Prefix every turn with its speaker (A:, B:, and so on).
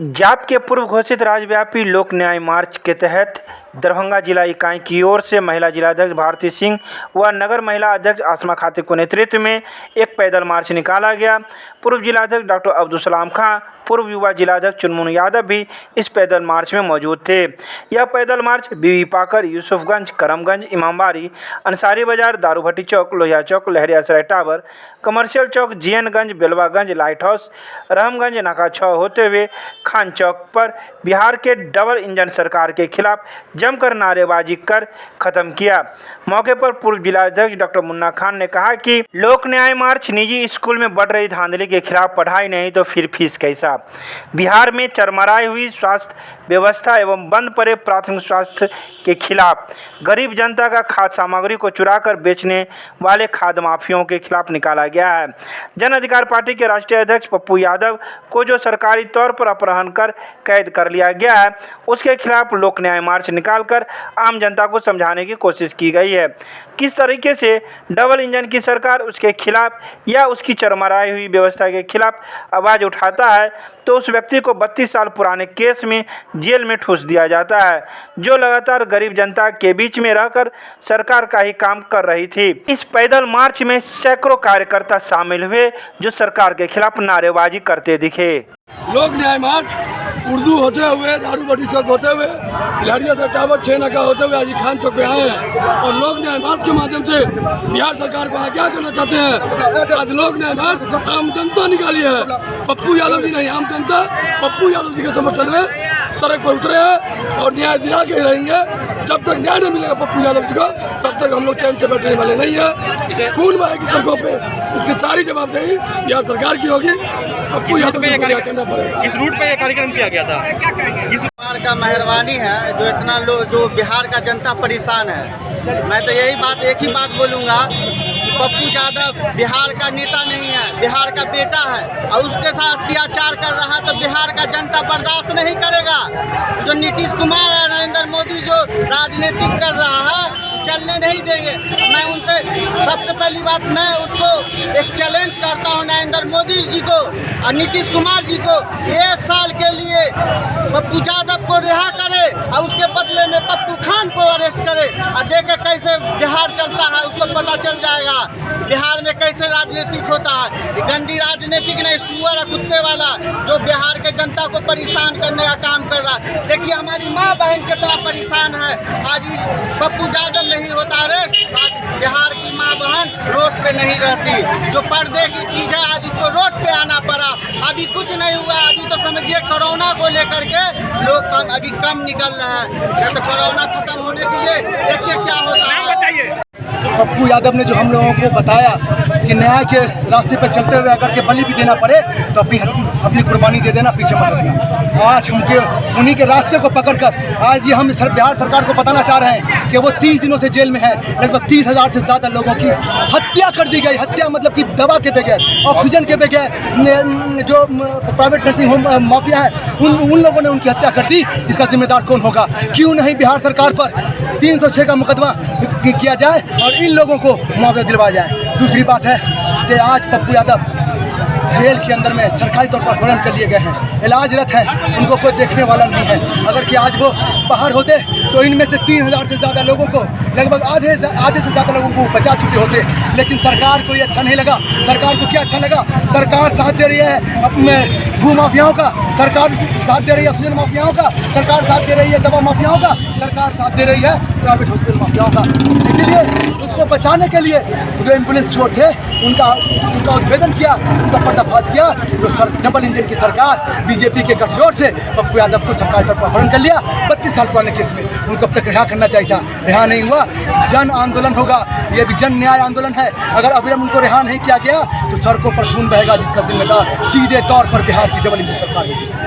A: जाप के पूर्व घोषित राज्यव्यापी लोक न्याय मार्च के तहत दरभंगा जिला इकाई की ओर से महिला जिलाध्यक्ष भारती सिंह व नगर महिला अध्यक्ष आसमा खातिक के नेतृत्व में एक पैदल मार्च निकाला गया। पूर्व जिलाध्यक्ष डॉक्टर अब्दुल सलाम खां, पूर्व युवा जिलाध्यक्ष चुनमुन यादव भी इस पैदल मार्च में मौजूद थे। यह पैदल मार्च बीबी पाकर, यूसुफगंज, करमगंज, इमामबाड़ी, अंसारी बाजार, दारूभट्टी चौक, लोहिया चौक, लहरिया सराय टावर, कमर्शियल चौक, जीएनगंज, बेलवागंज, लाइट हाउस, रहमगंज, नाका 6 होते हुए खान चौक पर बिहार के डबल इंजन सरकार के खिलाफ जमकर नारेबाजी कर खत्म किया। मौके पर पूर्व जिलाध्यक्ष डॉक्टर मुन्ना खान ने कहा कि लोक न्याय मार्च निजी स्कूल में बढ़ रही धांधली के खिलाफ पढ़ाई नहीं तो फिर फीस कैसा। बिहार में चरमराई हुई स्वास्थ्य व्यवस्था एवं बंद पड़े प्राथमिक स्वास्थ्य के खिलाफ, गरीब जनता का खाद्य सामग्री को चुराकर बेचने वाले खाद्य माफियाओं के खिलाफ निकाला गया है। जन अधिकार पार्टी के राष्ट्रीय अध्यक्ष पप्पू यादव को जो सरकारी तौर पर अपहरण कर कैद कर लिया गया है, उसके खिलाफ लोक न्याय मार्च निकालकर आम जनता को समझाने की कोशिश की गई है। किस तरीके से डबल इंजन की सरकार उसके खिलाफ या उसकी चरमराई हुई व्यवस्था के खिलाफ आवाज़ उठाता है तो उस व्यक्ति को 32 साल पुराने केस में जेल में ठूस दिया जाता है, जो लगातार गरीब जनता के बीच में रहकर सरकार का ही काम कर रही थी। इस पैदल मार्च में सैकड़ों कार्यकर्ता शामिल हुए जो सरकार के खिलाफ नारेबाजी करते दिखे।
B: लोक न्याय मार्च उर्दू होते हुए, दारूभट्टी चौक होते हुए, लहरिया सराय टावर, 6 नाका होते हुए आज खान चौक पे आए हैं और लोक न्याय मार्च के माध्यम से बिहार सरकार को क्या करना चाहते हैं। आज लोक न्याय मार्च आम जनता निकाली है, पप्पू यादव जी नहीं, आम जनता पप्पू यादव जी के समर्थन में सड़क पर उतरे हैं और न्याय दिला के रहेंगे। जब तक न्याय नहीं मिलेगा पप्पू यादव जी को, तब तक हम लोग चैन से बैठने वाले नहीं है। खून बहेगी सड़कों पे, इसकी सारी जवाबदेही बिहार सरकार की होगी। पप्पू यादव को क्या करना पड़ेगा।
C: इस रूट पे ये कार्यक्रम किया गया था।
D: सरकार का मेहरबानी है जो इतना जो बिहार का जनता परेशान है। मैं तो यही बात, एक ही बात बोलूँगा, पप्पू यादव बिहार का नेता नहीं है, बिहार का बेटा है और उसके साथ अत्याचार कर रहा है तो बिहार का जनता बर्दाश्त नहीं करेगा। जो नीतीश कुमार और नरेंद्र मोदी जो राजनीतिक कर रहा है, चलने नहीं देंगे। मैं उनसे सबसे पहली बात, मैं उसको एक चैलेंज करता हूं, नरेंद्र मोदी जी को और नीतीश कुमार जी को, 1 साल के लिए पप्पू यादव को रिहा करे और उसके बदले में पप्पू खान को अरेस्ट करे और देखे कैसे बिहार चलता है, उसको पता चल जाएगा बिहार में कैसे राजनीतिक होता है। गंदी राजनीतिक नहीं, सुअर कुत्ते वाला जो बिहार के जनता को परेशान करने का काम कर रहा है। देखिए हमारी माँ बहन कितना परेशान है, आज पप्पू यादव नहीं होता अरेस्ट, बिहार की माँ बहन रोड पे नहीं रहती। जो पर्दे की चीज़ है आज उसको रोड पे आना पड़ा। अभी कुछ नहीं हुआ, अभी तो समझिए कोरोना को लेकर के लोग अभी कम निकल रहे हैं। जब तो कोरोना खत्म होने दीजिए, देखिए क्या होता है।
E: पप्पू यादव ने जो हम लोगों को बताया कि न्याय के रास्ते पर चलते हुए अगर के बलि भी देना पड़े तो अपनी कुर्बानी दे देना, पीछे मत हटना। आज हमके उन्हीं के रास्ते को पकड़कर आज ये हम बिहार सरकार को बताना चाह रहे हैं कि वो 30 दिनों से जेल में है। लगभग 30,000 से ज़्यादा लोगों की हत्या कर दी गई। हत्या मतलब कि दवा के बगैर, ऑक्सीजन के बगैर, जो प्राइवेट नर्सिंग होम माफिया है उन लोगों ने उनकी हत्या कर दी। इसका जिम्मेदार कौन होगा? क्यों नहीं बिहार सरकार पर 306 का मुकदमा किया जाए और इन लोगों को मुआवजा दिलवाया जाए। दूसरी बात है कि आज पप्पू यादव जेल के अंदर में सरकारी तौर पर अपहरण कर लिए गए हैं, इलाजरत हैं, उनको कोई देखने वाला नहीं है। अगर कि आज वो बाहर होते तो इनमें से 3,000 से ज़्यादा लोगों को, लगभग आधे से ज़्यादा लोगों को बचा चुके होते। लेकिन सरकार को ये अच्छा नहीं लगा। सरकार को क्या अच्छा लगा? सरकार साथ दे रही है अपने भू माफियाओं का, सरकार साथ दे रही है ऑक्सीजन माफियाओं का, सरकार साथ दे रही है दवा माफियाओं का, सरकार साथ दे रही है प्राइवेट हॉस्पिटल माफियाओं का। इसीलिए उसको बचाने के लिए जो एम्बुलेंस चोर थे उनका उद्भेदन किया, उनका पर्दाफाश किया। तो डबल इंजन की सरकार बीजेपी के गठजोड़ से पप्पू यादव को सरकारी तौर पर अपहरण कर लिया 32 साल पुराने केस में। उनको अब तक रिहा करना चाहिए था, रिहा नहीं हुआ। जन आंदोलन होगा, ये भी जन न्याय आंदोलन है। अगर अविलंब उनको रिहा नहीं किया गया तो सड़कों पर खून बहेगा, जिसका जिम्मेदार सीधे तौर पर बिहार की डबल इंजन सरकार होगी।